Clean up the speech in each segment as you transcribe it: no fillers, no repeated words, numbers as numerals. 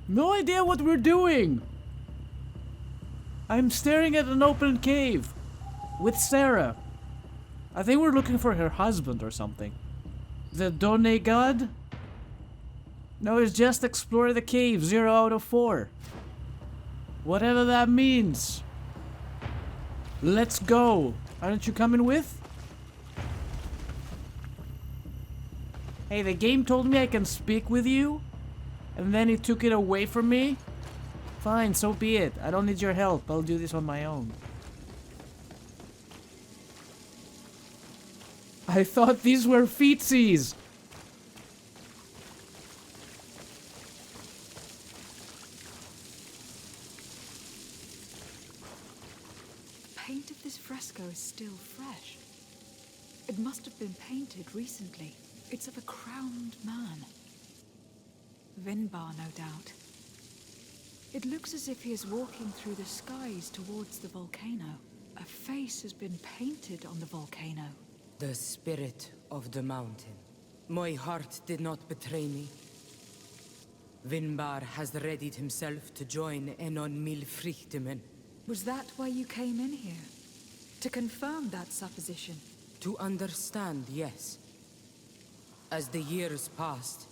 No idea what we're doing. I'm staring at an open cave with Sarah. I think we're looking for her husband or something. The Done God? No, it's just explore the cave, 0 out of 4. Whatever that means. Let's go. Aren't you coming with? Hey, the game told me I can speak with you, and then it took it away from me. Fine, so be it. I don't need your help. I'll do this on my own. I thought these were feetsies. The paint of this fresco is still fresh. It must have been painted recently. It's of a crowned man. Vinbar, no doubt. It looks as if he is walking through the skies towards the volcano. A face has been painted on the volcano. The spirit of the mountain. My heart did not betray me. Vinbar has readied himself to join Enon Milfrichtemen. Was that why you came in here? To confirm that supposition? To understand, yes. As the years passed,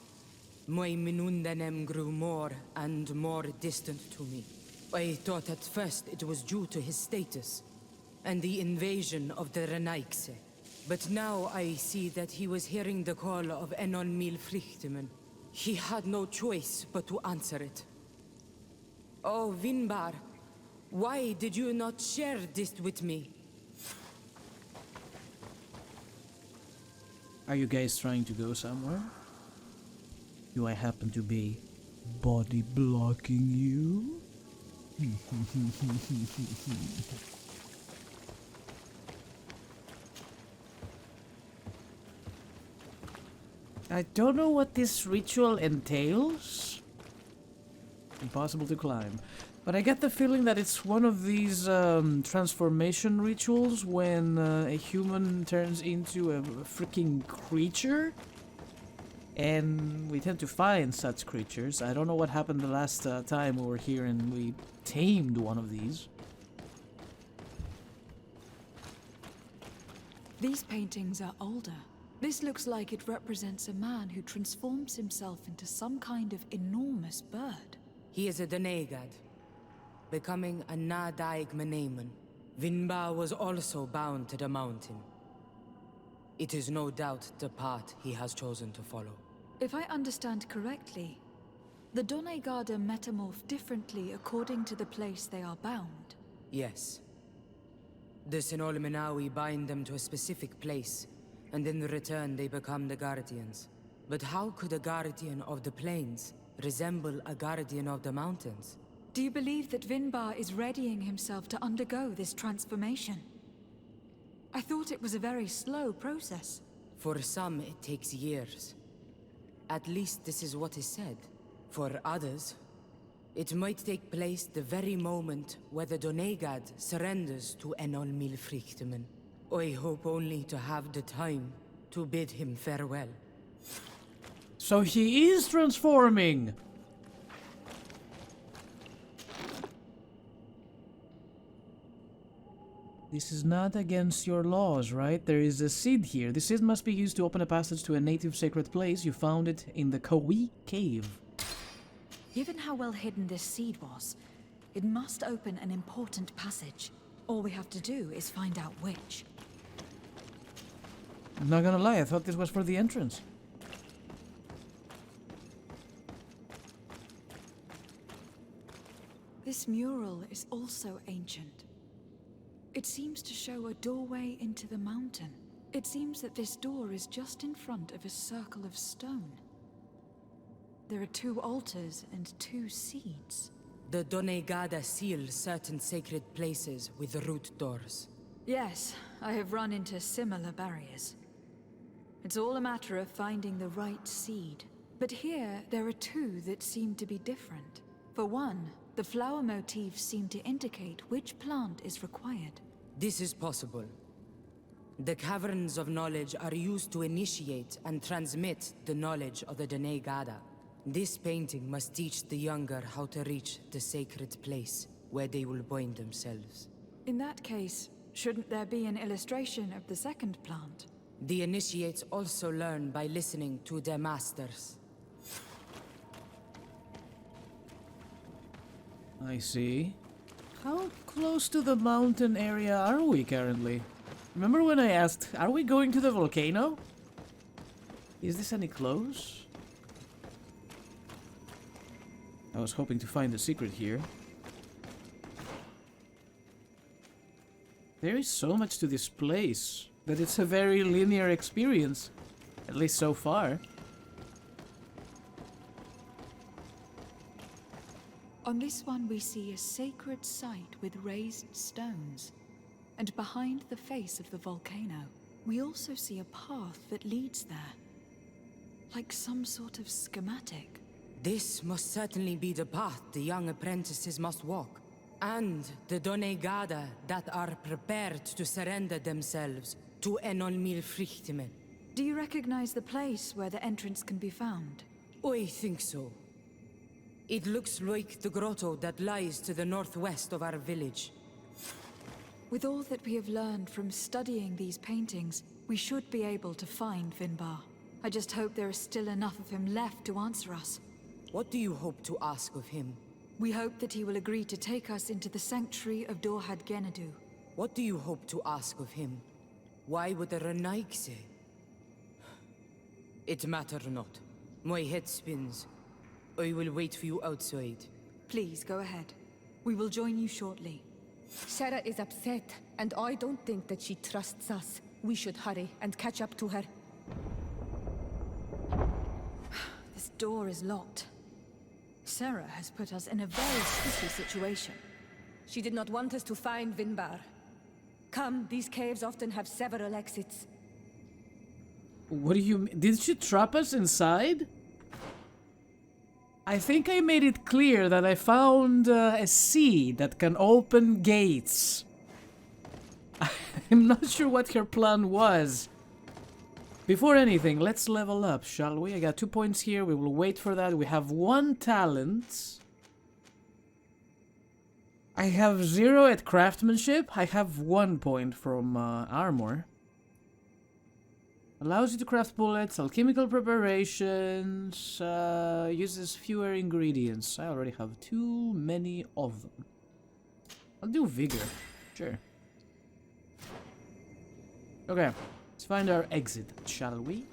my Minundanem grew more and more distant to me. I thought at first it was due to his status and the invasion of the Renaigse. But now I see that he was hearing the call of Enon Milfrichtemen. He had no choice but to answer it. Oh, Vinbar, why did you not share this with me? Are you guys trying to go somewhere? Do I happen to be body blocking you? I don't know what this ritual entails. Impossible to climb. But I get the feeling that it's one of these transformation rituals when a human turns into a freaking creature. And we tend to find such creatures. I don't know what happened the last time we were here and we tamed one of these. These paintings are older. This looks like it represents a man who transforms himself into some kind of enormous bird. He is a Denegad, becoming a Nadaig Menemen. Vinbar was also bound to the mountain. It is no doubt the path he has chosen to follow. If I understand correctly, the Donegada metamorph differently according to the place they are bound. Yes. The Sinolmenawi bind them to a specific place, and in return they become the Guardians. But how could a Guardian of the Plains resemble a Guardian of the Mountains? Do you believe that Vinbar is readying himself to undergo this transformation? I thought it was a very slow process. For some, it takes years. At least this is what is said. For others, it might take place the very moment where the Donegad surrenders to Enon Milfrichtemen. I hope only to have the time to bid him farewell. So he is transforming! This is not against your laws, right? There is a seed here. This seed must be used to open a passage to a native sacred place. You found it in the Kawi cave. Given how well hidden this seed was, it must open an important passage. All we have to do is find out which. I'm not gonna lie, I thought this was for the entrance. This mural is also ancient. It seems to show a doorway into the mountain. It seems that this door is just in front of a circle of stone. There are 2 altars and 2 seeds. The Donegada seal certain sacred places with root doors. Yes, I have run into similar barriers. It's all a matter of finding the right seed. But here, there are 2 that seem to be different. For one, the flower motifs seem to indicate which plant is required. This is possible. The caverns of knowledge are used to initiate and transmit the knowledge of the Donegada. This painting must teach the younger how to reach the sacred place where they will bind themselves. In that case, shouldn't there be an illustration of the second plant? The initiates also learn by listening to their masters. I see. How close to the mountain area are we currently? Remember when I asked, are we going to the volcano? Is this any close? I was hoping to find the secret here. There is so much to this place that it's a very linear experience, at least so far. On this one we see a sacred site with raised stones. And behind the face of the volcano, we also see a path that leads there. Like some sort of schematic. This must certainly be the path the young apprentices must walk. And the Donegada that are prepared to surrender themselves to Enolmil Frichtimen. Do you recognize the place where the entrance can be found? I think so. It looks like the grotto that lies to the northwest of our village. With all that we have learned from studying these paintings, we should be able to find Vinbar. I just hope there is still enough of him left to answer us. What do you hope to ask of him? We hope that he will agree to take us into the sanctuary of Dorhad Genadu. What do you hope to ask of him? Why would the Renaig say? It matter not. My head spins. I will wait for you outside. Please, go ahead. We will join you shortly. Sarah is upset, and I don't think that she trusts us. We should hurry and catch up to her. This door is locked. Sarah has put us in a very sticky situation. She did not want us to find Vinbar. Come, these caves often have several exits. What do you mean? Did she trap us inside? I think I made it clear that I found a seed that can open gates. I'm not sure what her plan was. Before anything, let's level up, shall we? I got 2 points here. We will wait for that. We have 1 talent. I have 0 at craftsmanship. I have 1 point from armor. Allows you to craft bullets, alchemical preparations, uses fewer ingredients. I already have too many of them. I'll do vigor. Sure. Okay. Let's find our exit, shall we?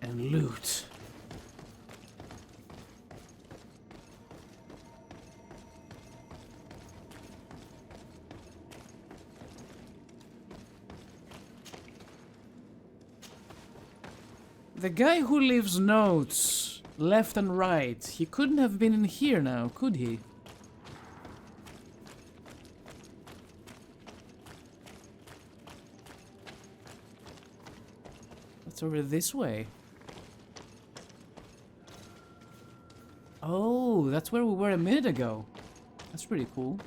And loot. The guy who leaves notes left and right, he couldn't have been in here now, could he? It's over this way. Oh, that's where we were a minute ago. That's pretty cool.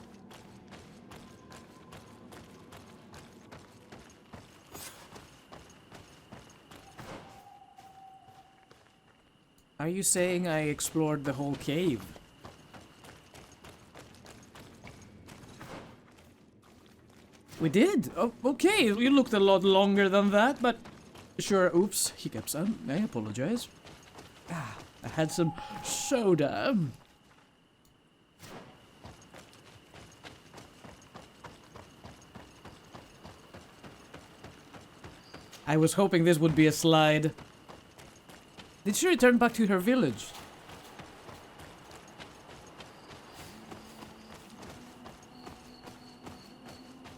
Are you saying I explored the whole cave? We did? Oh, okay, you looked a lot longer than that, but... Sure, oops, hiccups. I apologize. Ah, I had some soda. I was hoping this would be a slide. Did she return back to her village?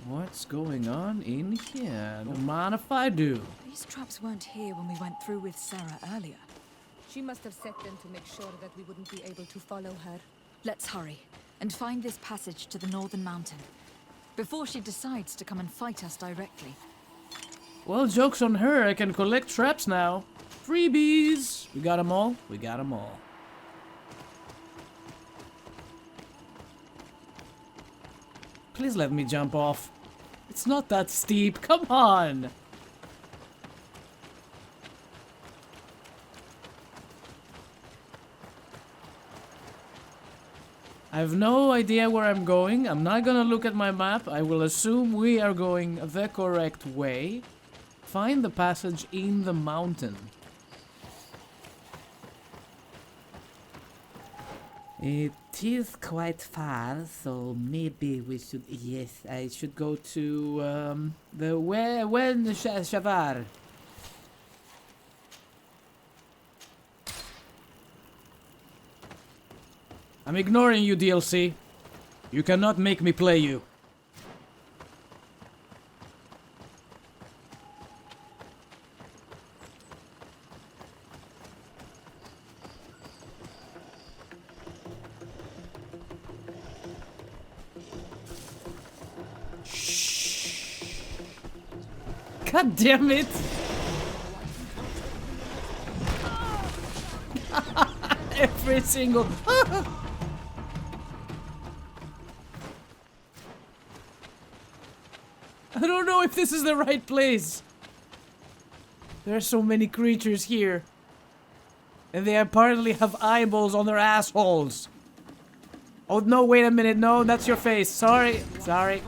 What's going on in here? Don't mind if I do. These traps weren't here when we went through with Sarah earlier. She must have set them to make sure that we wouldn't be able to follow her. Let's hurry and find this passage to the northern mountain before she decides to come and fight us directly. Well, joke's on her. I can collect traps now. Freebies! We got them all? We got them all. Please let me jump off. It's not that steep. Come on! I have no idea where I'm going. I'm not gonna look at my map. I will assume we are going the correct way. Find the passage in the mountain. It is quite far, so maybe we should... Yes, I should go to the Wen Shavar. I'm ignoring you, DLC. You cannot make me play you. God damn it! Every single... I don't know if this is the right place. There are so many creatures here. And they apparently have eyeballs on their assholes. Oh no, wait a minute, no, that's your face. Sorry. Sorry.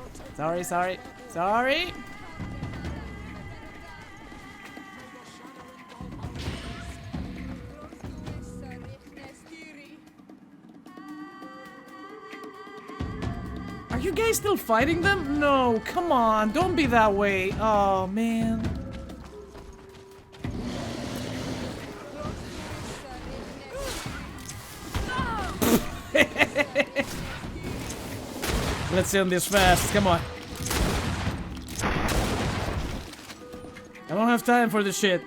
Are you guys still fighting them? No, come on, don't be that way. Oh, man. Let's end this fast, come on. I don't have time for this shit.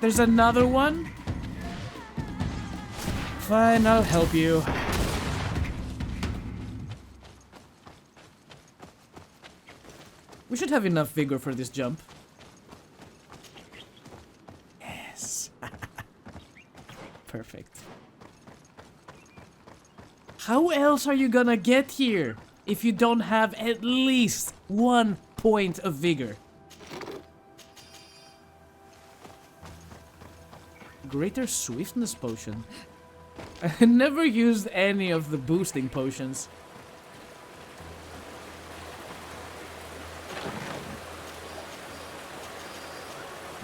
There's another one? Fine, I'll help you. We should have enough vigor for this jump. Yes. Perfect. How else are you gonna get here if you don't have at least 1 point of vigor? Greater swiftness potion. I never used any of the boosting potions.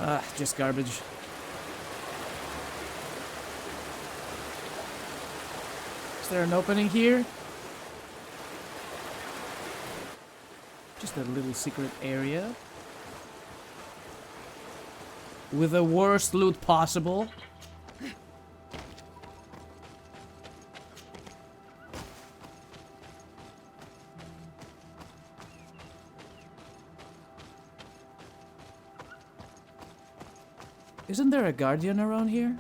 Ah, just garbage. Is there an opening here? Just a little secret area. With the worst loot possible. Isn't there a guardian around here?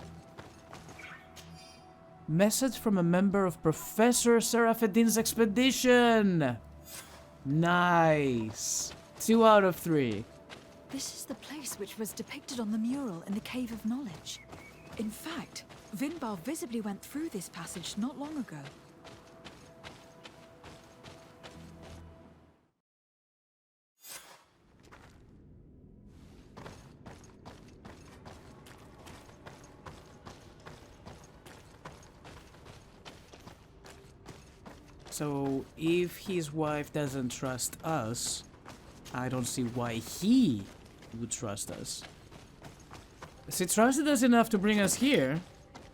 Message from a member of Professor Seraphedin's expedition! Nice! 2 out of 3. This is the place which was depicted on the mural in the Cave of Knowledge. In fact, Vinbar visibly went through this passage not long ago. So, if his wife doesn't trust us, I don't see why he would trust us. He trusted us enough to bring us here,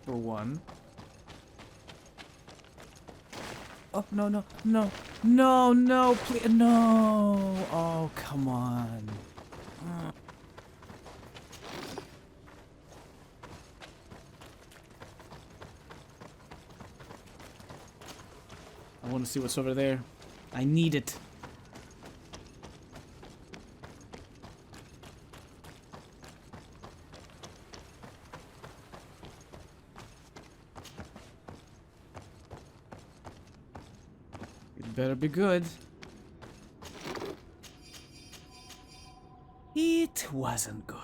for one. Oh, no, please, no! Oh, come on. I want to see what's over there. I need it. It better be good. It wasn't good.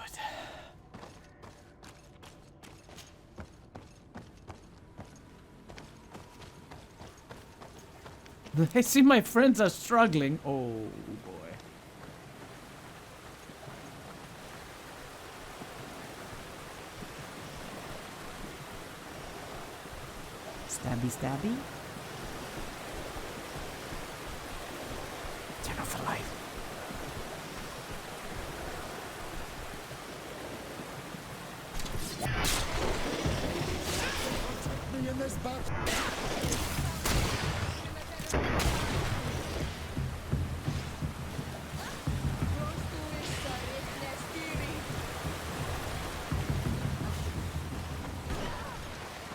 I see my friends are struggling. Oh, boy. Stabby, stabby.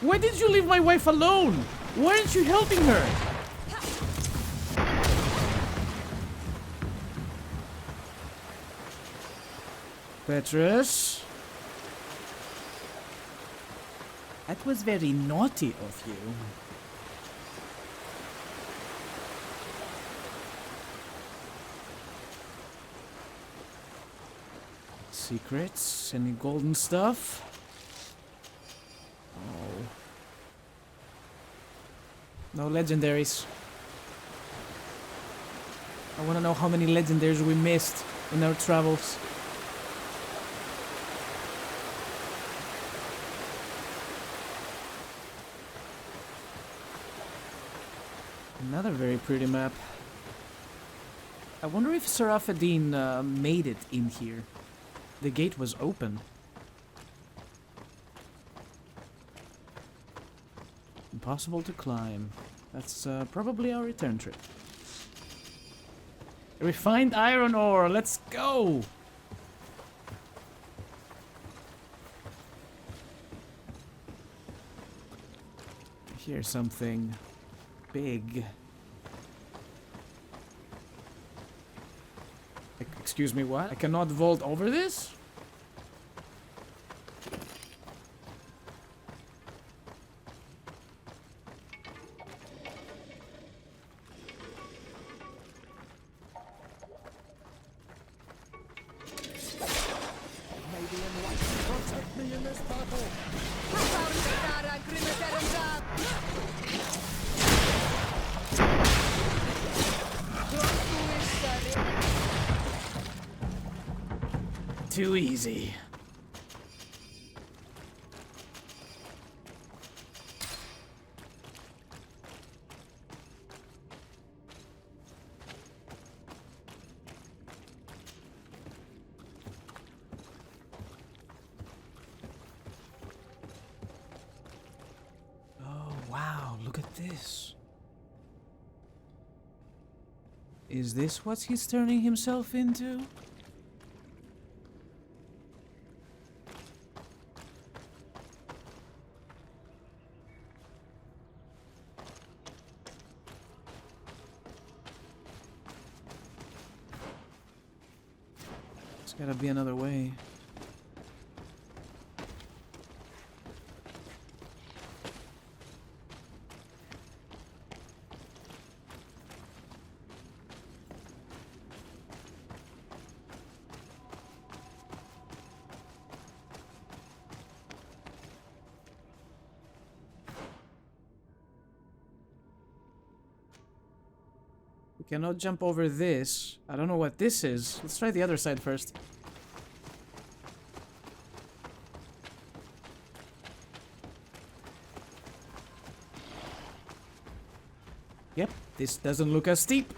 Why did you leave my wife alone? Why aren't you helping her? Petrus? That was very naughty of you. Secrets? Any golden stuff? Oh. No legendaries. I want to know how many legendaries we missed in our travels. Another very pretty map. I wonder if Seraphadine made it in here. The gate was open. Impossible to climb. That's probably our return trip. Refined iron ore, let's go! Here's something big. Excuse me, what? I cannot vault over this? Too easy. Oh, wow, look at this. Is this what he's turning himself into? There's gotta be another way. We cannot jump over this. I don't know what this is. Let's try the other side first. Yep, this doesn't look as steep.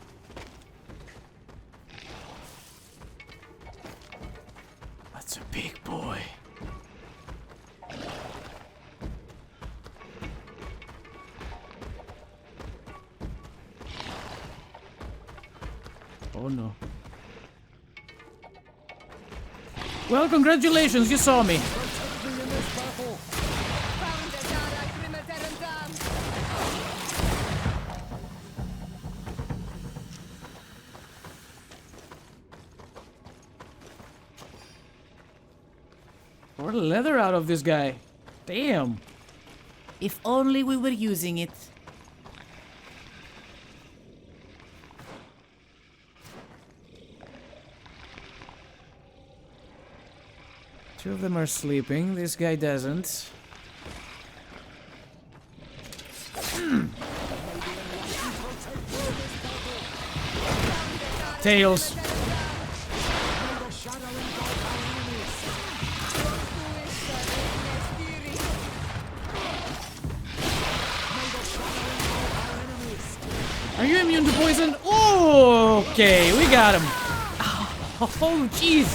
That's a big boy. Oh no. Well, congratulations, you saw me. Or leather out of this guy. Damn. If only we were using it. Two of them are sleeping. This guy doesn't. Tails. Are you immune to poison? Oh, okay, we got him. Oh, jeez.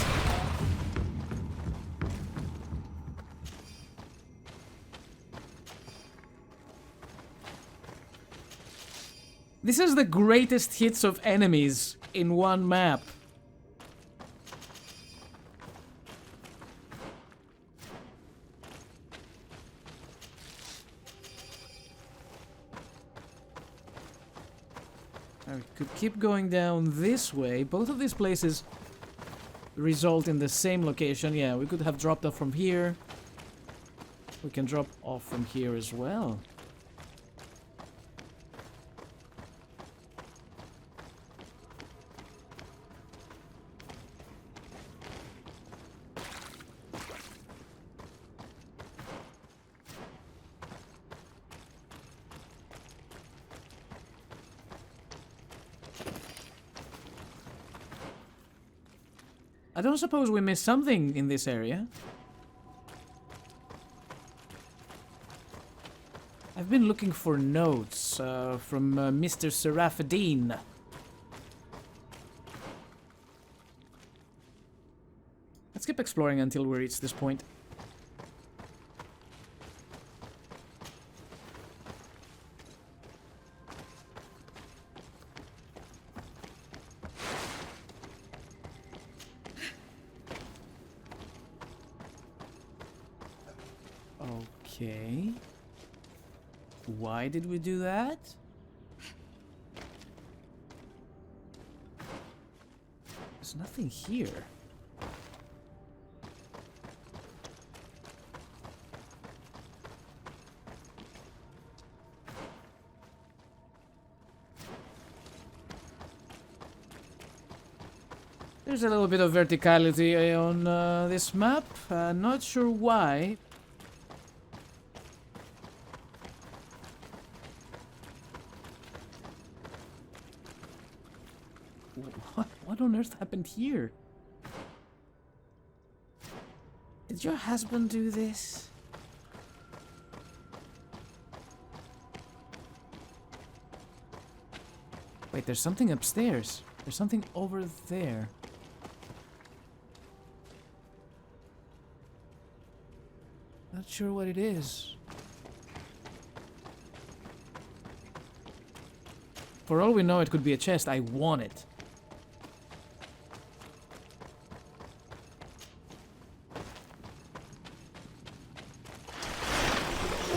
This is the greatest hits of enemies in one map. We could keep going down this way. Both of these places result in the same location. Yeah, we could have dropped off from here. We can drop off from here as well. I don't suppose we missed something in this area. I've been looking for notes from Mr. Seraphadine. Let's keep exploring until we reach this point. Okay. Why did we do that? There's nothing here. There's a little bit of verticality on this map. Not sure why. What on earth happened here? Did your husband do this? Wait, there's something upstairs. There's something over there. Not sure what it is. For all we know, it could be a chest. I want it.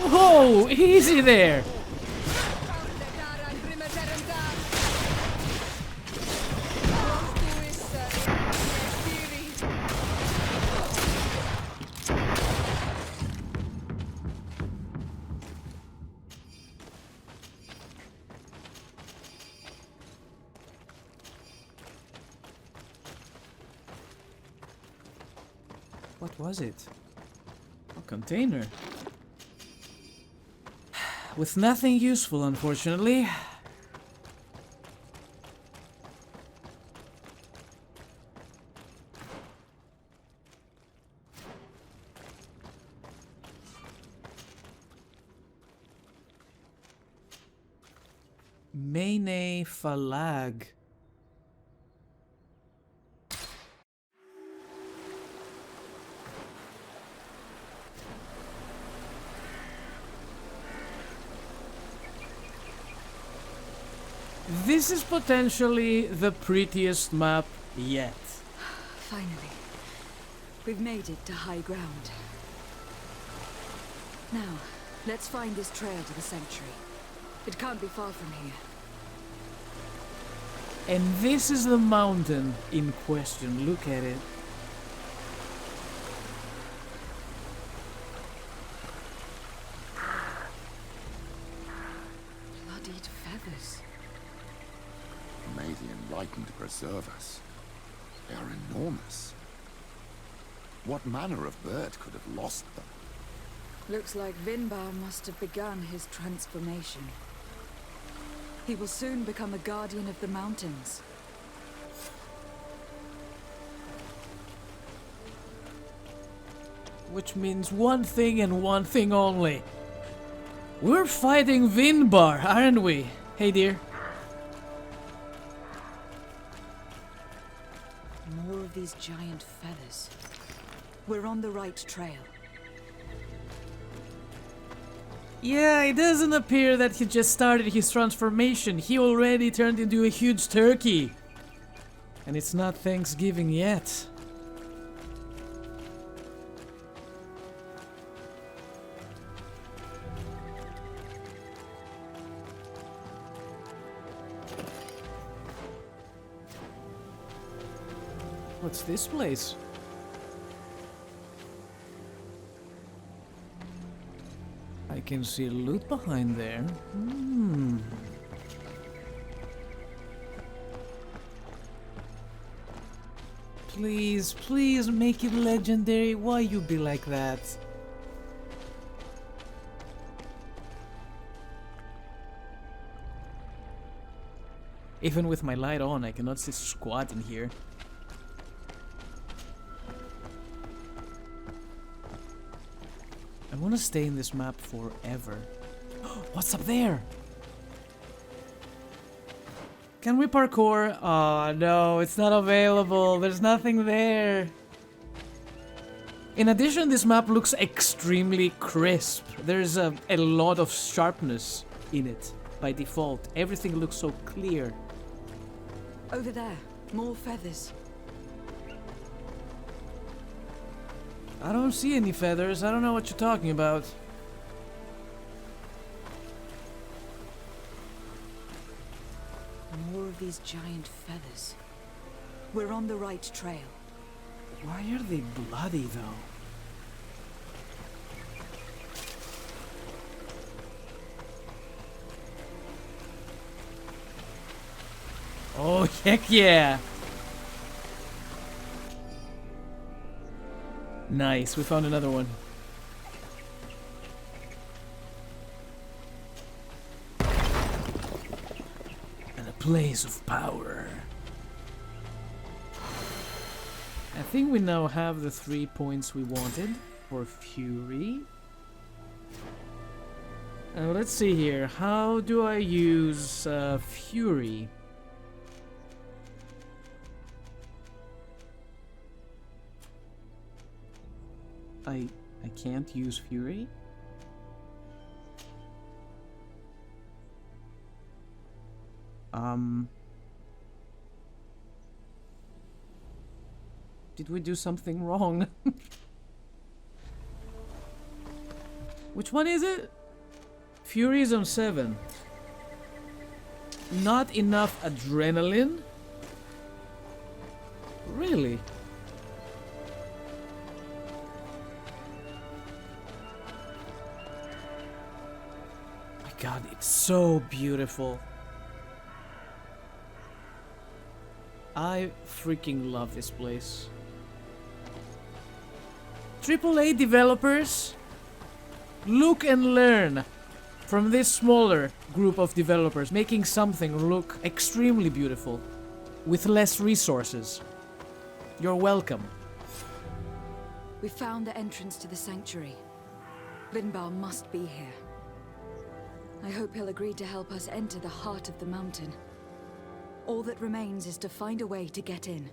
Whoa! Easy there! What was it? A container. With nothing useful, unfortunately. Mene Falag. This is potentially the prettiest map yet. Finally, we've made it to high ground. Now, let's find this trail to the sanctuary. It can't be far from here. And this is the mountain in question. Look at it. Bloodied feathers. May the Enlightened preserve us. They are enormous. What manner of bird could have lost them? Looks like Vinbar must have begun his transformation. He will soon become a guardian of the mountains. Which means one thing and one thing only. We're fighting Vinbar, aren't we? Hey, dear. More of these giant feathers. We're on the right trail. Yeah, it doesn't appear that he just started his transformation. He already turned into a huge turkey. And it's not Thanksgiving yet. What's this place? I can see loot behind there. Hmm. Please, please make it legendary. Why you be like that? Even with my light on, I cannot see squat in here. I want to stay in this map forever. What's up there? Can we parkour? Oh no, it's not available. There's nothing there. In addition, this map looks extremely crisp. There's a lot of sharpness in it by default. Everything looks so clear. Over there, more feathers. I don't see any feathers. I don't know what you're talking about. More of these giant feathers. We're on the right trail. Why are they bloody though? Oh, heck yeah! Nice, we found another one. And a place of power. I think we now have the 3 points we wanted for Fury. Let's see here. How do I use Fury? I can't use Fury? Did we do something wrong? Which one is it? Fury is on 7. Not enough adrenaline? Really? My God, it's so beautiful. I freaking love this place. AAA developers, look and learn from this smaller group of developers making something look extremely beautiful with less resources. You're welcome. We found the entrance to the sanctuary. Vinbar must be here. I hope he'll agree to help us enter the heart of the mountain. All that remains is to find a way to get in.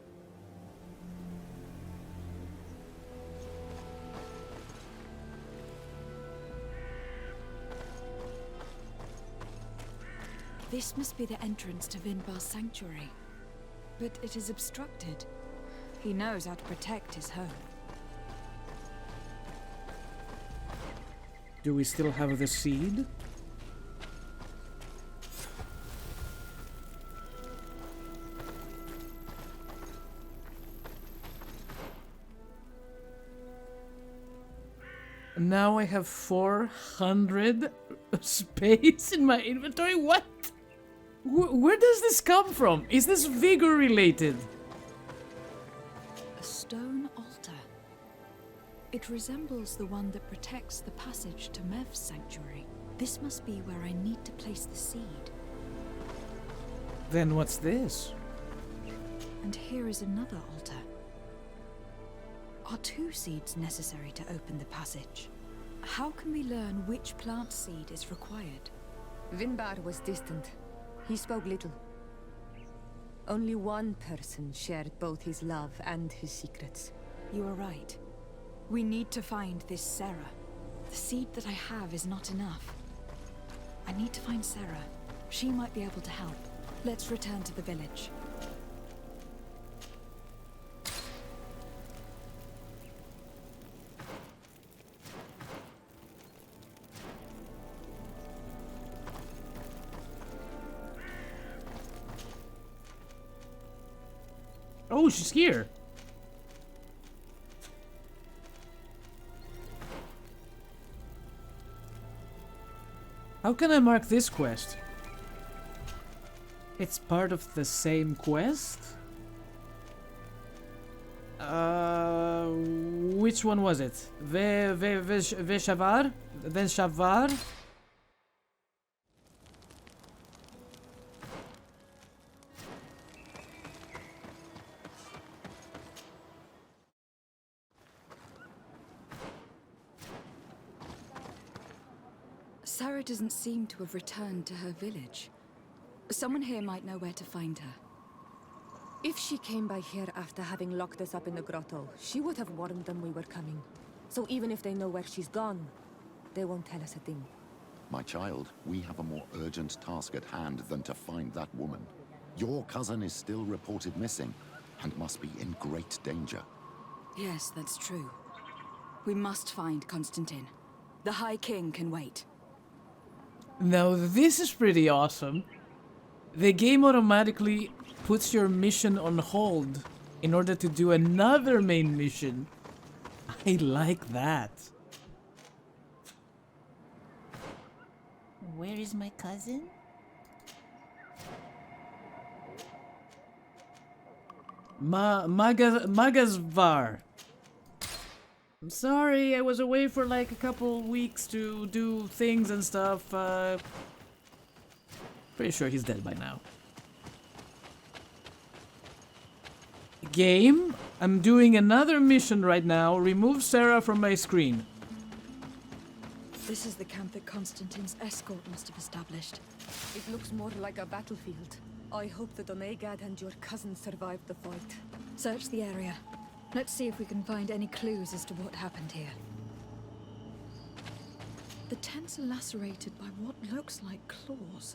This must be the entrance to Vinbar's sanctuary. But it is obstructed. He knows how to protect his home. Do we still have the seed? Now I have 400 space in my inventory? What? Where does this come from? Is this vigor related? A stone altar. It resembles the one that protects the passage to Mev's sanctuary. This must be where I need to place the seed. Then what's this? And here is another altar. Are 2 seeds necessary to open the passage? How can we learn which plant seed is required? Vinbar was distant. He spoke little. Only one person shared both his love and his secrets. You are right. We need to find this Sarah. The seed that I have is not enough. I need to find Sarah. She might be able to help. Let's return to the village. Oh, she's here. How can I mark this quest? It's part of the same quest? Which one was it? Veshavar? Then Shavar? Sarah doesn't seem to have returned to her village. Someone here might know where to find her. If she came by here after having locked us up in the grotto, she would have warned them we were coming. So even if they know where she's gone, they won't tell us a thing. My child, we have a more urgent task at hand than to find that woman. Your cousin is still reported missing, and must be in great danger. Yes, that's true. We must find Constantine. The High King can wait. Now this is pretty awesome. The game automatically puts your mission on hold in order to do another main mission. I like that. Where is my cousin? Magazvar. I'm sorry, I was away for like a couple weeks to do things and stuff. Pretty sure he's dead by now. Game, I'm doing another mission right now. Remove Sarah from my screen. This is the camp that Constantine's escort must have established. It looks more like a battlefield. I hope that Onegad and your cousin survived the fight. Search the area. Let's see if we can find any clues as to what happened here. The tents are lacerated by what looks like claws.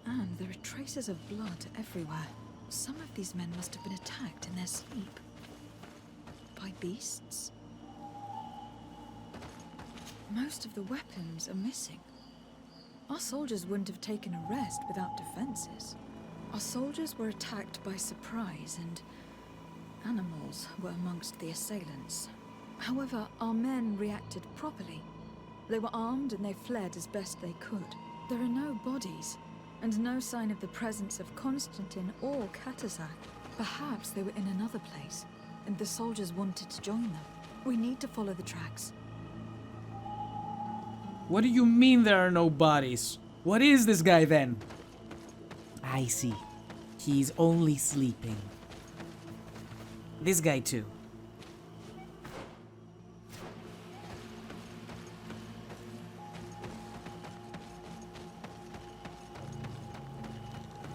And there are traces of blood everywhere. Some of these men must have been attacked in their sleep. By beasts? Most of the weapons are missing. Our soldiers wouldn't have taken a rest without defenses. Our soldiers were attacked by surprise, and animals were amongst the assailants. However, our men reacted properly. They were armed and they fled as best they could. There are no bodies, and no sign of the presence of Constantine or Katasak. Perhaps they were in another place, and the soldiers wanted to join them. We need to follow the tracks. What do you mean there are no bodies? What is this guy then? I see. He's only sleeping. This guy too.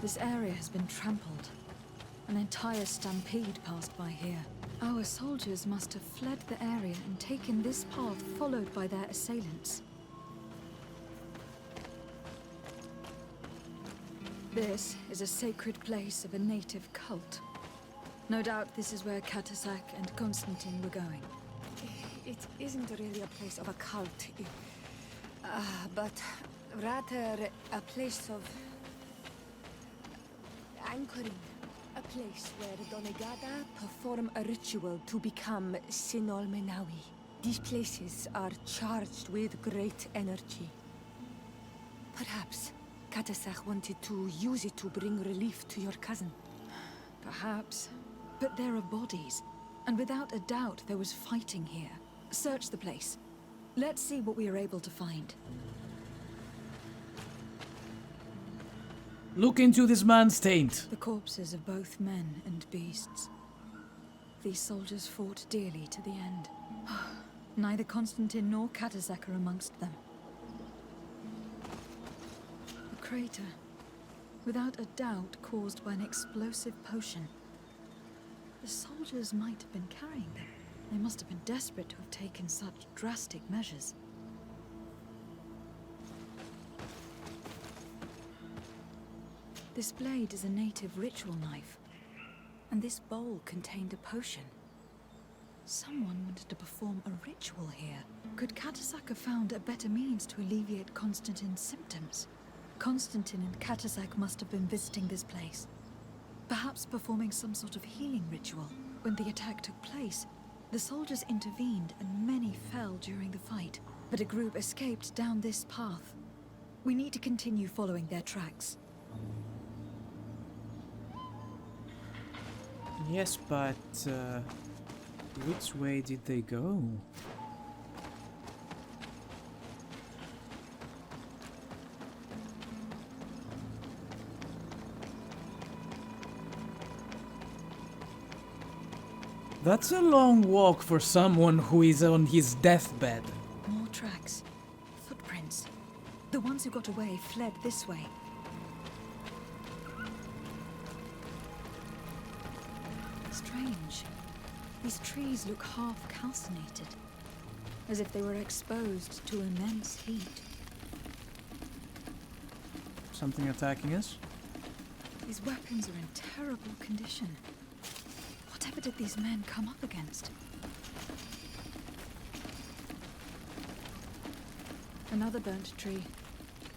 This area has been trampled. An entire stampede passed by here. Our soldiers must have fled the area and taken this path followed by their assailants. This is a sacred place of a native cult. No doubt this is where Katasak and Constantine were going. It isn't really a place of a cult, but rather a place of anchoring. A place where Donegada perform a ritual to become Sinol Menawi. These places are charged with great energy. Perhaps Katasak wanted to use it to bring relief to your cousin. Perhaps. But there are bodies, and without a doubt there was fighting here. Search the place. Let's see what we are able to find. Look into this man's taint. The corpses of both men and beasts. These soldiers fought dearly to the end. Neither Constantine nor Katasak are amongst them. A crater, without a doubt caused by an explosive potion. The soldiers might have been carrying them. They must have been desperate to have taken such drastic measures. This blade is a native ritual knife, and this bowl contained a potion. Someone wanted to perform a ritual here. Could Katasak have found a better means to alleviate Constantine's symptoms? Constantine and Katasak must have been visiting this place, perhaps performing some sort of healing ritual. When the attack took place, the soldiers intervened and many fell during the fight, but a group escaped down this path. We need to continue following their tracks. Yes, but which way did they go? That's a long walk for someone who is on his deathbed. More tracks. Footprints. The ones who got away fled this way. Strange. These trees look half calcinated, as if they were exposed to immense heat. Something attacking us? These weapons are in terrible condition. Whatever did these men come up against? Another burnt tree.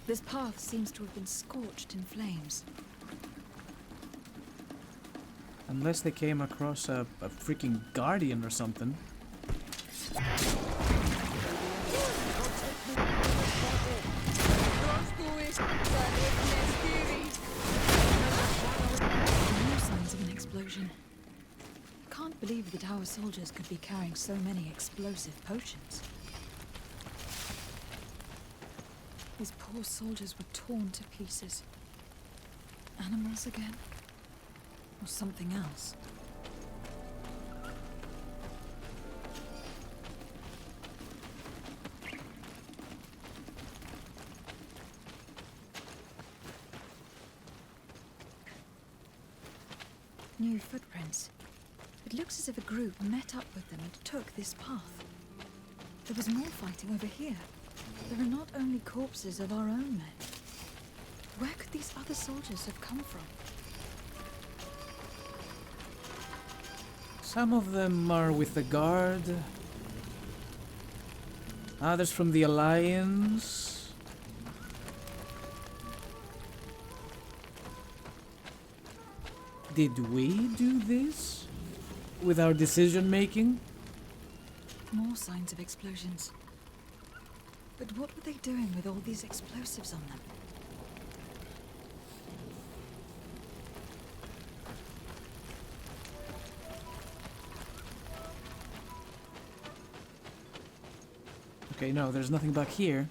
This path seems to have been scorched in flames. Unless they came across a freaking guardian or something. No signs of an explosion. Can't believe that our soldiers could be carrying so many explosive potions. These poor soldiers were torn to pieces. Animals again? Or something else? New footprints. It looks as if a group met up with them and took this path. There was more fighting over here. There are not only corpses of our own men. Where could these other soldiers have come from? Some of them are with the guard. Others from the Alliance. Did we do this? With our decision making? More signs of explosions. But what were they doing with all these explosives on them? Okay, no, there's nothing back here.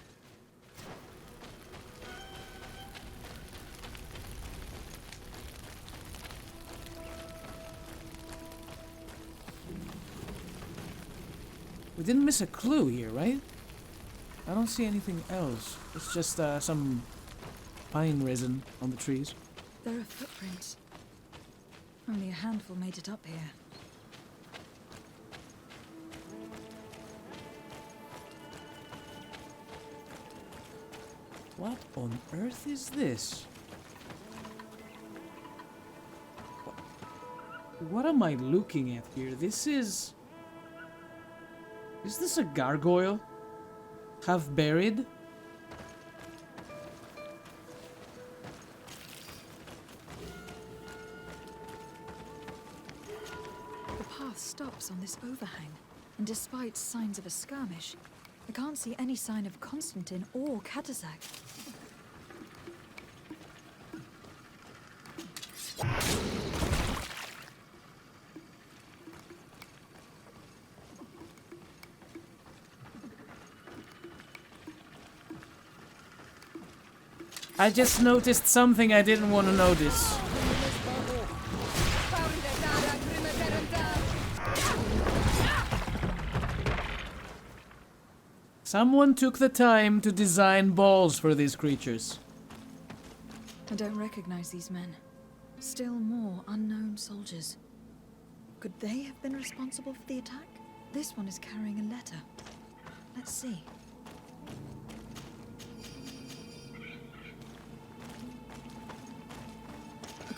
We didn't miss a clue here, right? I don't see anything else. It's just some pine resin on the trees. There are footprints. Only a handful made it up here. What on earth is this? What am I looking at here? This is... Is this a gargoyle? Half buried? The path stops on this overhang, and despite signs of a skirmish, I can't see any sign of Constantine or Katasak. I just noticed something I didn't want to notice. Someone took the time to design balls for these creatures. I don't recognize these men. Still more unknown soldiers. Could they have been responsible for the attack? This one is carrying a letter. Let's see.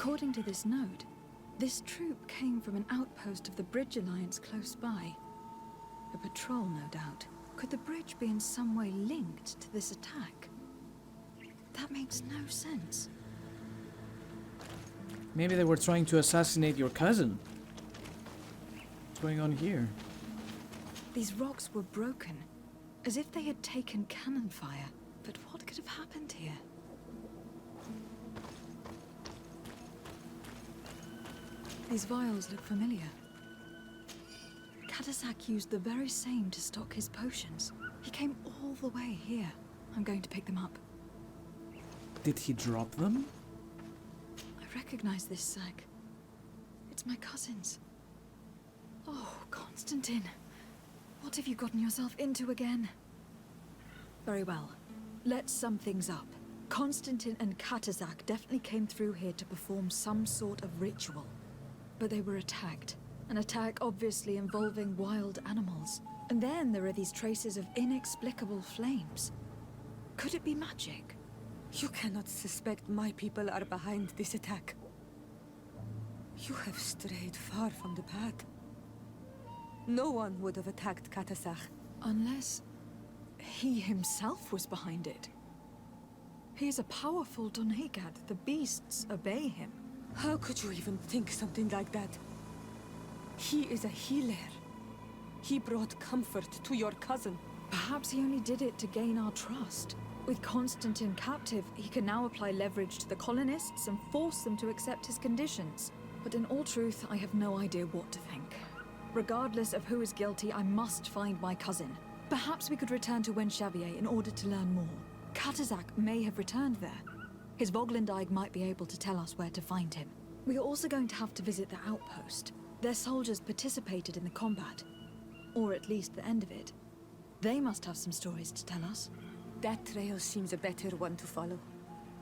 According to this note, this troop came from an outpost of the Bridge Alliance close by. A patrol, no doubt. Could the bridge be in some way linked to this attack? That makes no sense. Maybe they were trying to assassinate your cousin. What's going on here? These rocks were broken, as if they had taken cannon fire. But what could have happened here? These vials look familiar. Katasak used the very same to stock his potions. He came all the way here. I'm going to pick them up. Did he drop them? I recognize this sack. It's my cousin's. Oh, Constantine. What have you gotten yourself into again? Very well. Let's sum things up. Constantine and Katasak definitely came through here to perform some sort of ritual. But they were attacked. An attack obviously involving wild animals. And then there are these traces of inexplicable flames. Could it be magic? You cannot suspect my people are behind this attack. You have strayed far from the path. No one would have attacked Katasak. Unless he himself was behind it. He is a powerful Donegad. The beasts obey him. How could you even think something like that? He is a healer. He brought comfort to your cousin. Perhaps he only did it to gain our trust. With Constantine captive, he can now apply leverage to the colonists and force them to accept his conditions. But in all truth, I have no idea what to think. Regardless of who is guilty, I must find my cousin. Perhaps we could return to Wenxavier in order to learn more. Katasak may have returned there. His Voglandaig might be able to tell us where to find him. We are also going to have to visit the outpost. Their soldiers participated in the combat. Or at least the end of it. They must have some stories to tell us. That trail seems a better one to follow.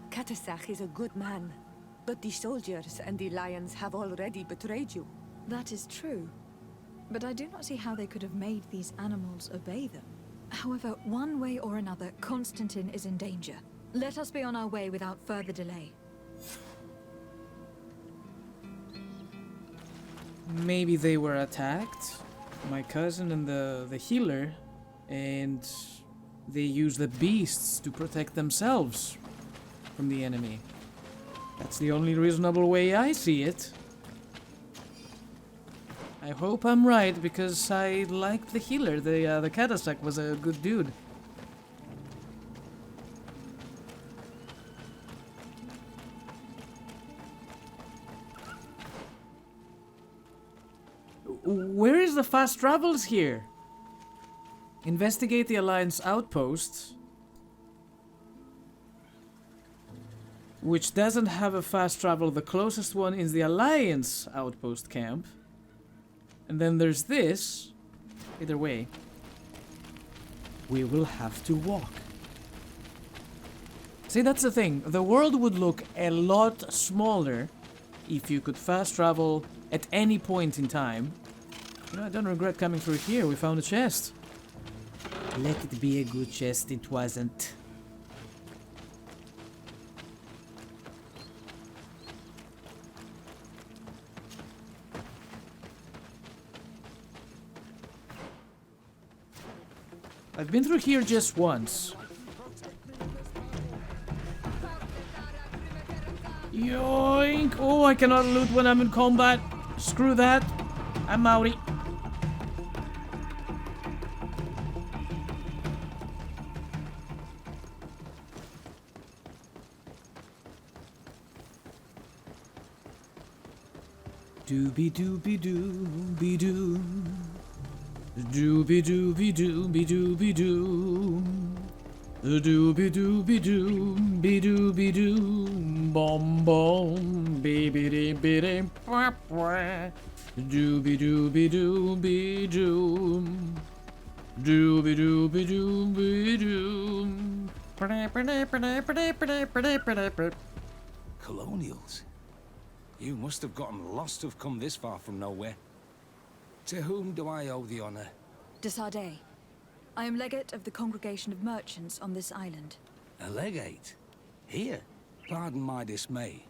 Katasak is a good man. But the soldiers and the lions have already betrayed you. That is true. But I do not see how they could have made these animals obey them. However, one way or another, Constantine is in danger. Let us be on our way without further delay. Maybe they were attacked, my cousin and the healer, and they use the beasts to protect themselves from the enemy. That's the only reasonable way I see it. I hope I'm right, because I liked the healer. The Katasak was a good dude. Where is the fast travels here? Investigate the Alliance outpost, which doesn't have a fast travel. The closest one is the Alliance outpost camp. And then there's this. Either way, we will have to walk. See, that's the thing. The world would look a lot smaller if you could fast travel at any point in time. You know, I don't regret coming through here. We found a chest. Let it be a good chest. It wasn't. I've been through here just once. Yoink! Oh, I cannot loot when I'm in combat. Screw that. I'm outie. Doobie doobie doobie doo. Doobie doobie doobie doobie doo. Doobie doobie doobie doobie doo. Bom bom. Baby dee biddy. Doobie doobie doobie doo. Doobie doobie doobie doo. Colonials? You must have gotten lost to have come this far from nowhere. To whom do I owe the honor? De Sardet. I am legate of the Congregation of Merchants on this island. A legate? Here? Pardon my dismay.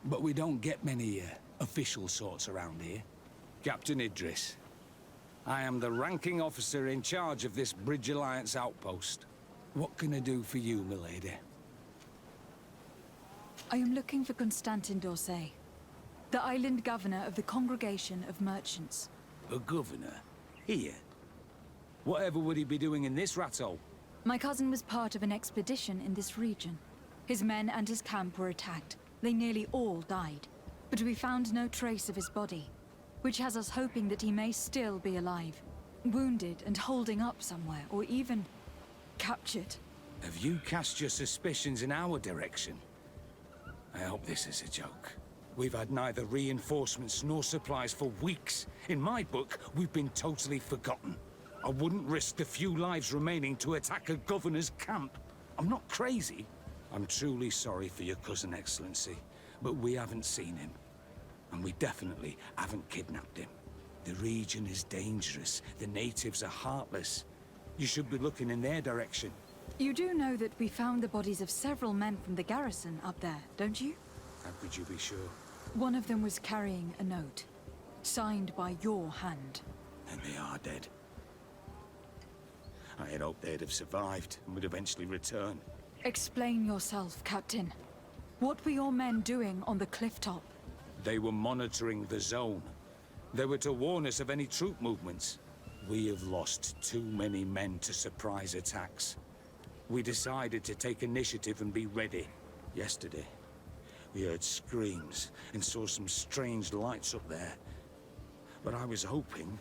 But we don't get many official sorts around here. Captain Idris. I am the ranking officer in charge of this Bridge Alliance outpost. What can I do for you, milady? I am looking for Constantin d'Orsay, the island governor of the Congregation of Merchants. A governor? Here? Whatever would he be doing in this rattle? My cousin was part of an expedition in this region. His men and his camp were attacked. They nearly all died. But we found no trace of his body, which has us hoping that he may still be alive, wounded and holding up somewhere, or even captured. Have you cast your suspicions in our direction? I hope this is a joke. We've had neither reinforcements nor supplies for weeks. In my book, we've been totally forgotten. I wouldn't risk the few lives remaining to attack a governor's camp. I'm not crazy. I'm truly sorry for your cousin, Excellency, but we haven't seen him. And we definitely haven't kidnapped him. The region is dangerous. The natives are heartless. You should be looking in their direction. You do know that we found the bodies of several men from the garrison up there, don't you? How could you be sure? One of them was carrying a note, signed by your hand. And they are dead. I had hoped they'd have survived and would eventually return. Explain yourself, Captain. What were your men doing on the cliff top? They were monitoring the zone. They were to warn us of any troop movements. We have lost too many men to surprise attacks. We decided to take initiative and be ready. Yesterday, we heard screams and saw some strange lights up there. But I was hoping...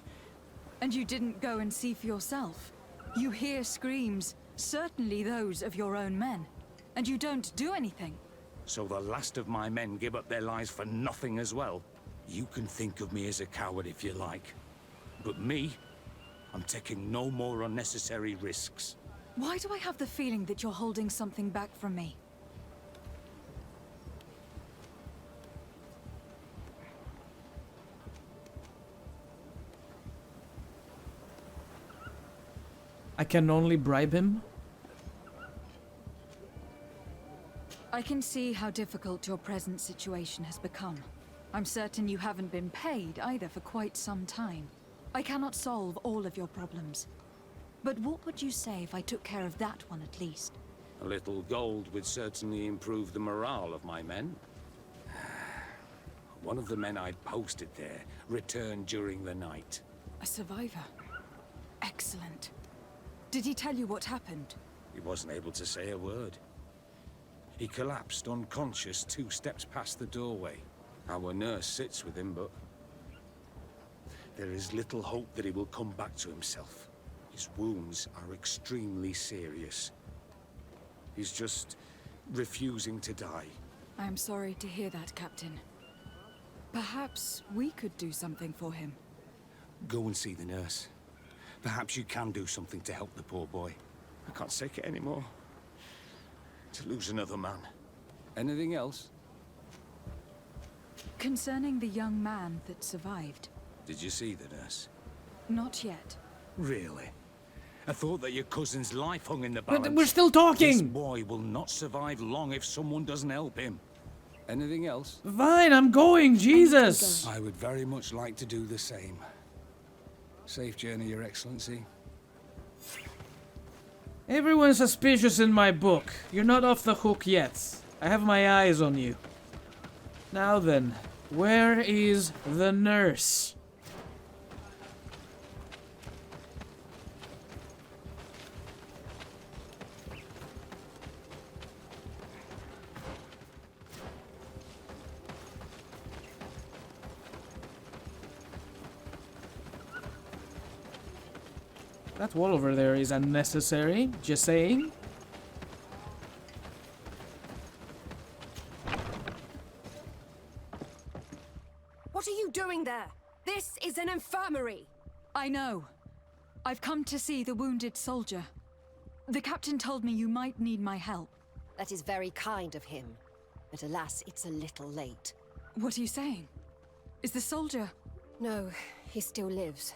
And you didn't go and see for yourself? You hear screams, certainly those of your own men, and you don't do anything. So the last of my men give up their lives for nothing as well? You can think of me as a coward if you like. But me, I'm taking no more unnecessary risks. Why do I have the feeling that you're holding something back from me? I can only bribe him? I can see how difficult your present situation has become. I'm certain you haven't been paid either for quite some time. I cannot solve all of your problems. But what would you say if I took care of that one at least? A little gold would certainly improve the morale of my men. One of the men I'd posted there returned during the night. A survivor. Excellent. Did he tell you what happened? He wasn't able to say a word. He collapsed unconscious 2 steps past the doorway. Our nurse sits with him, but there is little hope that he will come back to himself. His wounds are extremely serious. He's just refusing to die. I am sorry to hear that, Captain. Perhaps we could do something for him. Go and see the nurse. Perhaps you can do something to help the poor boy. I can't take it anymore. To lose another man. Anything else? Concerning the young man that survived. Did you see the nurse? Not yet. Really? I thought that your cousin's life hung in the balance. But we're still This talking! boy will not survive long if someone doesn't help him. Anything else? Fine, I'm going, Jesus! I would very much like to do the same. Safe journey, Your Excellency. Everyone's suspicious in my book. You're not off the hook yet. I have my eyes on you. Now then, where is the nurse? That wall over there is unnecessary, just saying. What are you doing there? This is an infirmary! I know. I've come to see the wounded soldier. The captain told me you might need my help. That is very kind of him. But alas, it's a little late. What are you saying? Is the soldier... No, he still lives.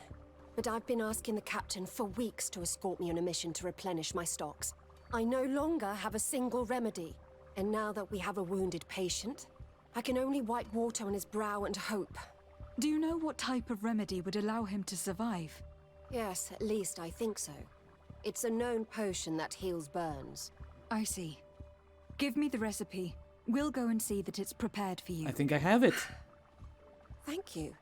But I've been asking the captain for weeks to escort me on a mission to replenish my stocks. I no longer have a single remedy. And now that we have a wounded patient, I can only wipe water on his brow and hope. Do you know what type of remedy would allow him to survive? Yes, at least I think so. It's a known potion that heals burns. I see. Give me the recipe. We'll go and see that it's prepared for you. I think I have it. Thank you.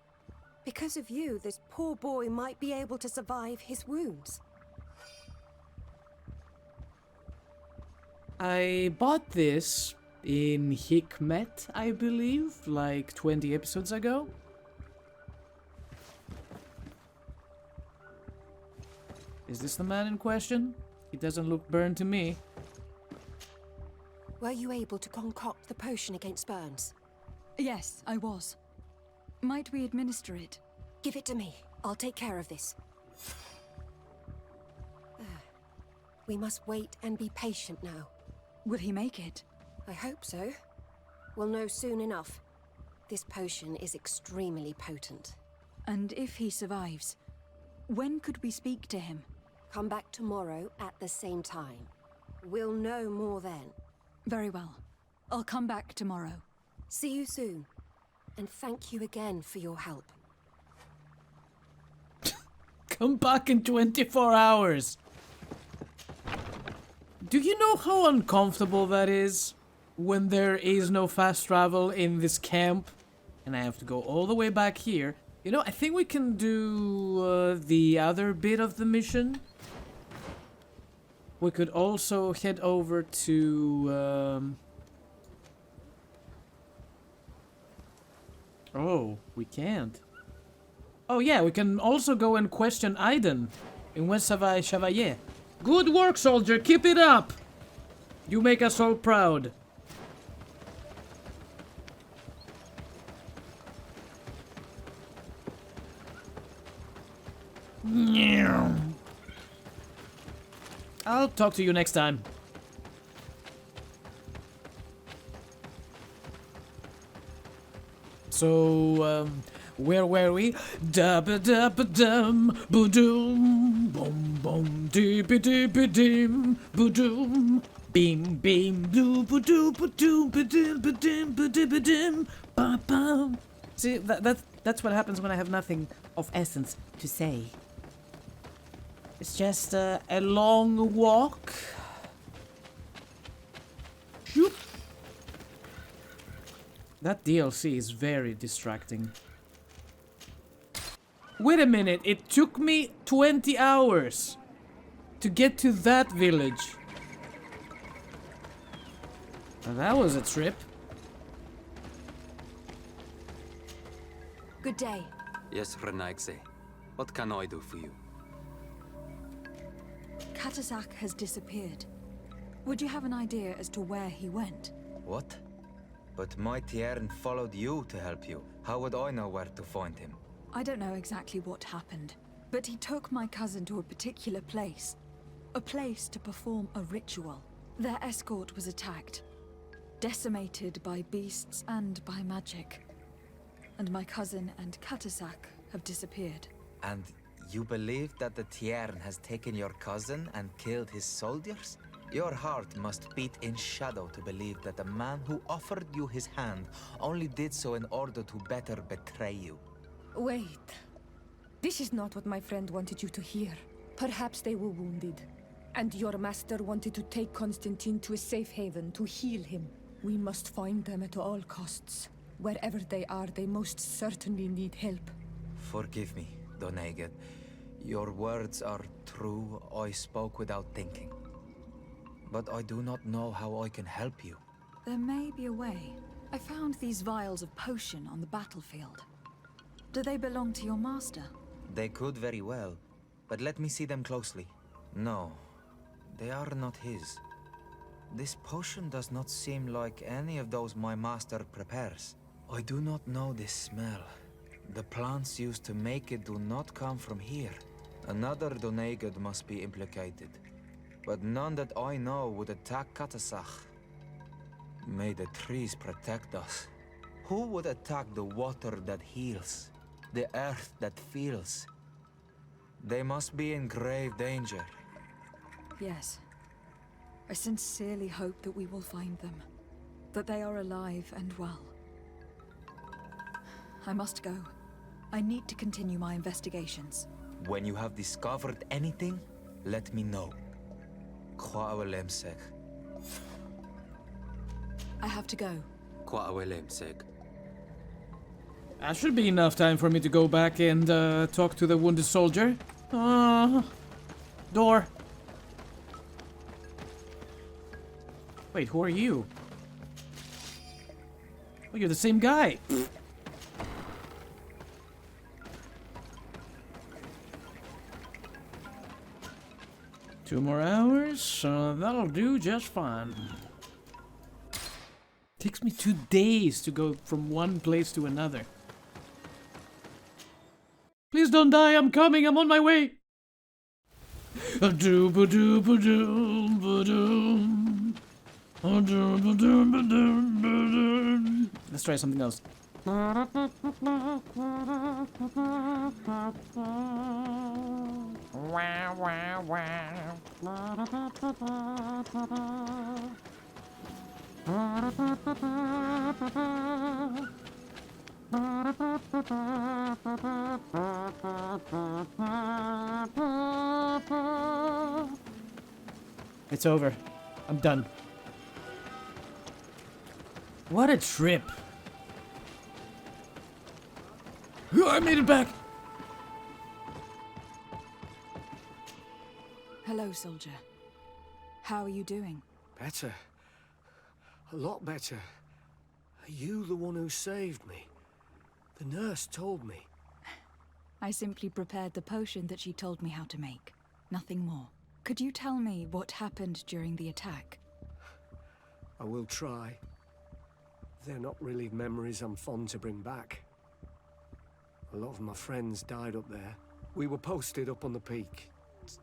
Because of you, this poor boy might be able to survive his wounds. I bought this in Hikmet, I believe, like 20 episodes ago. Is this the man in question? He doesn't look burned to me. Were you able to concoct the potion against burns? Yes, I was. Might we administer it? Give it to me. I'll take care of this. We must wait and be patient now. Will he make it? I hope so. We'll know soon enough. This potion is extremely potent. And if he survives, when could we speak to him? Come back tomorrow at the same time. We'll know more then. Very well. I'll come back tomorrow. See you soon. And thank you again for your help. Come back in 24 hours. Do you know how uncomfortable that is? When there is no fast travel in this camp, and I have to go all the way back here. You know, I think we can do the other bit of the mission. We could also head over to... Oh, we can't. Oh yeah, we can also go and question Aiden in West Chevalier. Good work, soldier. Keep it up. You make us all proud. I'll talk to you next time. So, where were we? Dabba dabba dum, boom, boom boom, deepy deepy dim, boom, beam beam, doo doo doo dim dim, ba bum. See, that's what happens when I have nothing of essence to say. It's just a long walk. Shoop. That DLC is very distracting. Wait a minute, it took me 20 hours to get to that village. Now that was a trip. Good day. Yes, Runaway. What can I do for you? Katasak has disappeared. Would you have an idea as to where he went? What? But my Tiern followed you to help you. How would I know where to find him? I don't know exactly what happened, but he took my cousin to a particular place. A place to perform a ritual. Their escort was attacked, decimated by beasts and by magic. And my cousin and Katasak have disappeared. And you believe that the Tiern has taken your cousin and killed his soldiers? Your heart must beat in shadow to believe that the man who offered you his hand only did so in order to better betray you. Wait. This is not what my friend wanted you to hear. Perhaps they were wounded, and your master wanted to take Constantine to a safe haven to heal him. We must find them at all costs. Wherever they are, they most certainly need help. Forgive me, Doneged. Your words are true. I spoke without thinking. But I do not know how I can help you. There may be a way. I found these vials of potion on the battlefield. Do they belong to your master? They could very well, but let me see them closely. No, they are not his. This potion does not seem like any of those my master prepares. I do not know this smell. The plants used to make it do not come from here. Another Doneged must be implicated, but none that I know would attack Katasak. May the trees protect us. Who would attack the water that heals? The earth that feels? They must be in grave danger. Yes. I sincerely hope that we will find them. That they are alive and well. I must go. I need to continue my investigations. When you have discovered anything, let me know. I have to go. That should be enough time for me to go back and talk to the wounded soldier. Door. Wait, who are you? Oh, you're the same guy. 2 more hours, that'll do just fine. Takes me 2 days to go from one place to another. Please don't die, I'm coming, I'm on my way. Let's try something else. It's over. I'm done. What a trip. I made it back. Hello, soldier. How are you doing? Better. A lot better. Are you the one who saved me? The nurse told me. I simply prepared the potion that she told me how to make. Nothing more. Could you tell me what happened during the attack? I will try. They're not really memories I'm fond to bring back. A lot of my friends died up there. We were posted up on the peak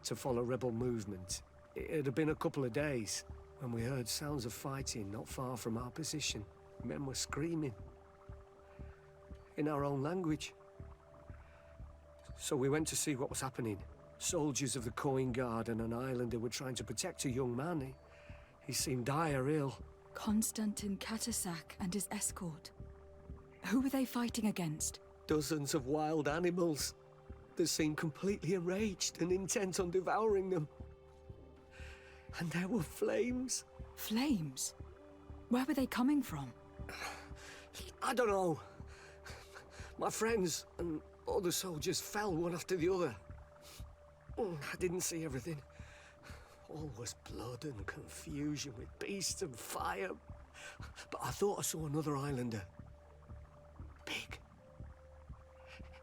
to follow rebel movement. It had been a couple of days when we heard sounds of fighting not far from our position. Men were screaming in our own language. So we went to see what was happening. Soldiers of the Coin Guard and an islander were trying to protect a young man. He seemed dire ill. Konstantin Katasak and his escort. Who were they fighting against? Dozens of wild animals. They seemed completely enraged and intent on devouring them. And there were flames. Flames? Where were they coming from? I don't know. My friends and other soldiers fell one after the other. I didn't see everything. All was blood and confusion with beasts and fire. But I thought I saw another islander. Big.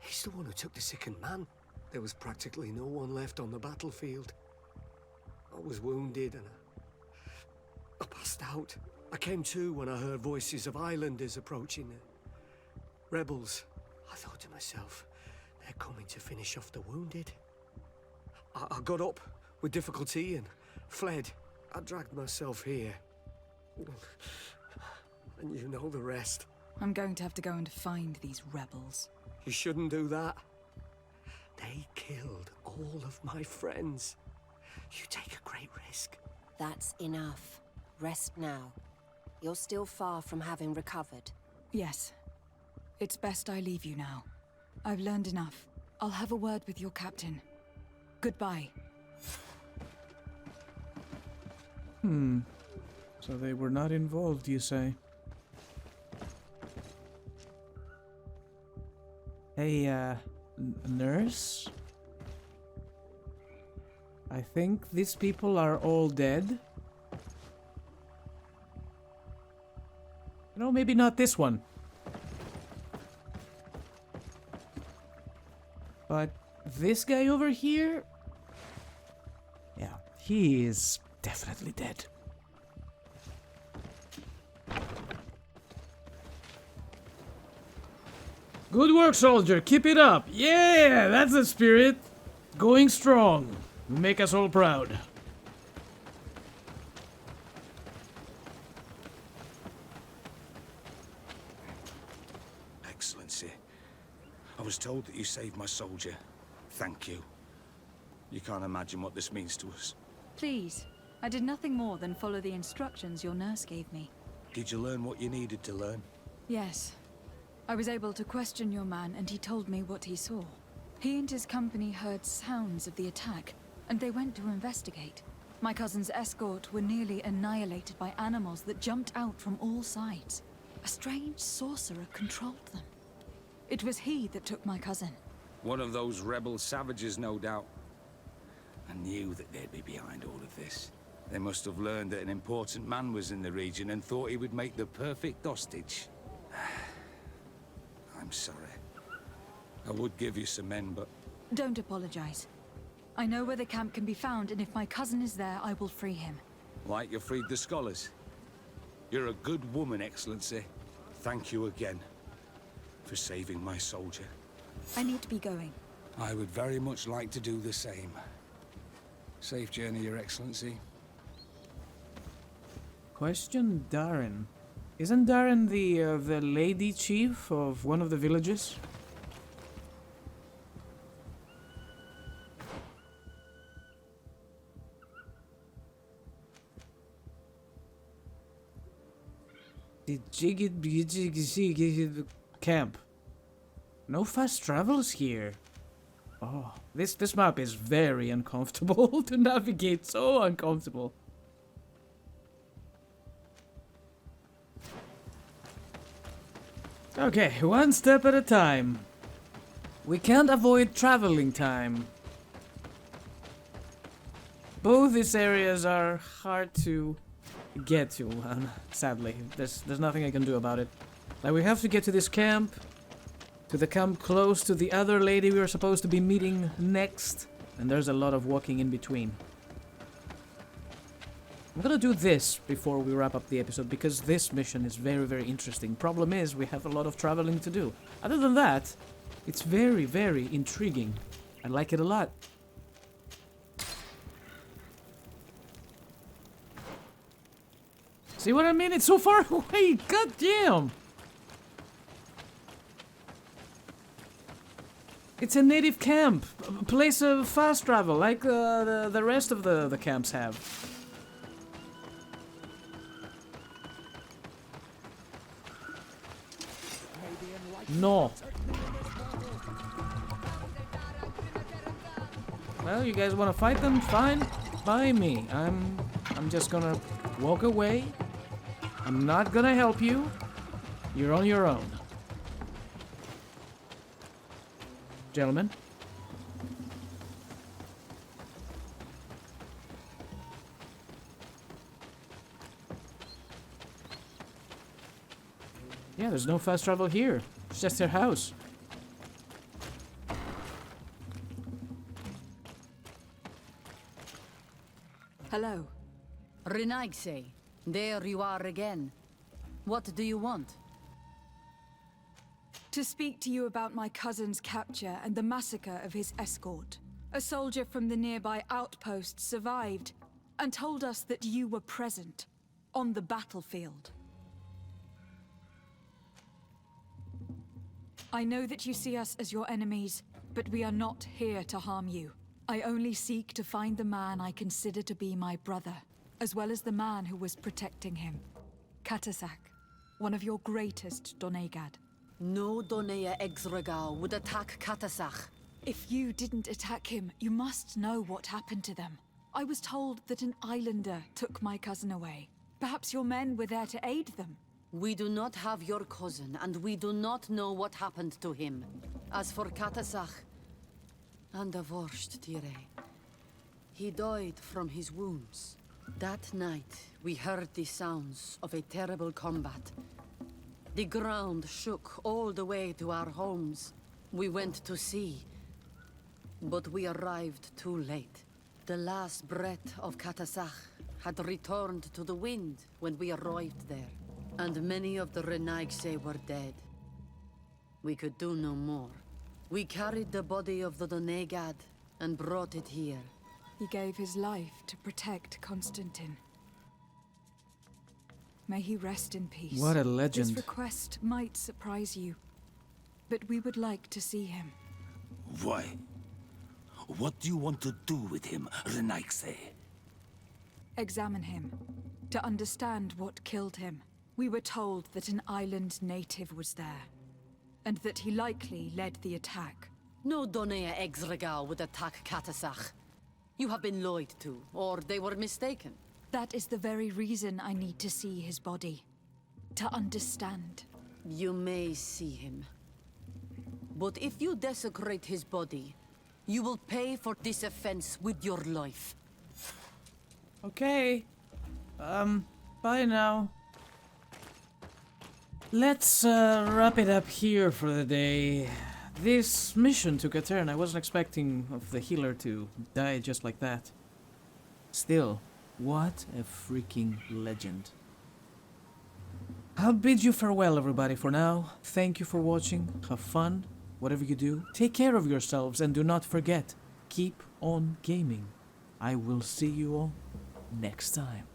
He's the one who took the sickened man. There was practically no one left on the battlefield. I was wounded and I passed out. I came to when I heard voices of islanders approaching. Rebels. I thought to myself, they're coming to finish off the wounded. I got up with difficulty and fled. I dragged myself here. And you know the rest. I'm going to have to go and find these rebels. You shouldn't do that. They killed all of my friends. You take a great risk. That's enough. Rest now. You're still far from having recovered. Yes. It's best I leave you now. I've learned enough. I'll have a word with your captain. Goodbye. So they were not involved, you say? Hey, nurse? I think these people are all dead. No, maybe not this one. But this guy over here? Yeah, he is definitely dead. Good work, soldier. Keep it up. Yeah, that's the spirit. Going strong. Make us all proud. Excellency, I was told that you saved my soldier. Thank you. You can't imagine what this means to us. Please. I did nothing more than follow the instructions your nurse gave me. Did you learn what you needed to learn? Yes. I was able to question your man, and he told me what he saw. He and his company heard sounds of the attack, and they went to investigate. My cousin's escort were nearly annihilated by animals that jumped out from all sides. A strange sorcerer controlled them. It was he that took my cousin. One of those rebel savages, no doubt. I knew that they'd be behind all of this. They must have learned that an important man was in the region and thought he would make the perfect hostage. I'm sorry. I would give you some men, but... Don't apologize. I know where the camp can be found, and if my cousin is there, I will free him. Like you freed the scholars. You're a good woman, Excellency. Thank you again for saving my soldier. I need to be going. I would very much like to do the same. Safe journey, Your Excellency. Question Darren. Isn't Darren the lady chief of one of the villages? The Jiggy camp. No fast travels here. Oh, this map is very uncomfortable to navigate. So uncomfortable. Okay, one step at a time. We can't avoid traveling time. Both these areas are hard to get to, sadly. There's nothing I can do about it. Like, we have to get to this camp, to the camp close to the other lady we were supposed to be meeting next, and there's a lot of walking in between. I'm gonna do this before we wrap up the episode, because this mission is very, very interesting. Problem is, we have a lot of traveling to do. Other than that, it's very, very intriguing. I like it a lot. See what I mean? It's so far away! God damn! It's a native camp, a place of fast travel, like the rest of the camps have. No. Well, you guys want to fight them? Fine, by me. I'm just gonna walk away. I'm not gonna help you. You're on your own. Gentlemen. Yeah, there's no fast travel here. It's just their house. Hello. Renaigse, there you are again. What do you want? To speak to you about my cousin's capture and the massacre of his escort. A soldier from the nearby outpost survived and told us that you were present on the battlefield. I know that you see us as your enemies, but we are not here to harm you. I only seek to find the man I consider to be my brother, as well as the man who was protecting him. Katasak, one of your greatest Donegad. No Donea Exregal would attack Katasak. If you didn't attack him, you must know what happened to them. I was told that an islander took my cousin away. Perhaps your men were there to aid them. We do not have your cousin, and we do not know what happened to him. As for Katasak, and the worst, Tire, he died from his wounds. That night, we heard the sounds of a terrible combat. The ground shook all the way to our homes. We went to see, but we arrived too late. The last breath of Katasak had returned to the wind when we arrived there, and many of the Renaigse were dead. We could do no more. We carried the body of the Donegad and brought it here. He gave his life to protect Constantine. May he rest in peace. What a legend. This request might surprise you, but we would like to see him. Why? What do you want to do with him, Renaigse? Examine him, to understand what killed him. We were told that an island native was there. and that he likely led the attack. No Donea Exregal would attack Katasach. You have been lied to, or they were mistaken. That is the very reason I need to see his body. To understand. You may see him. But if you desecrate his body, you will pay for this offense with your life. Okay. Bye now. Let's wrap it up here for the day. This mission took a turn. I wasn't expecting of the healer to die just like that. Still, what a freaking legend. I'll bid you farewell, everybody, for now. Thank you for watching. Have fun, whatever you do. Take care of yourselves, and do not forget, keep on gaming. I will see you all next time.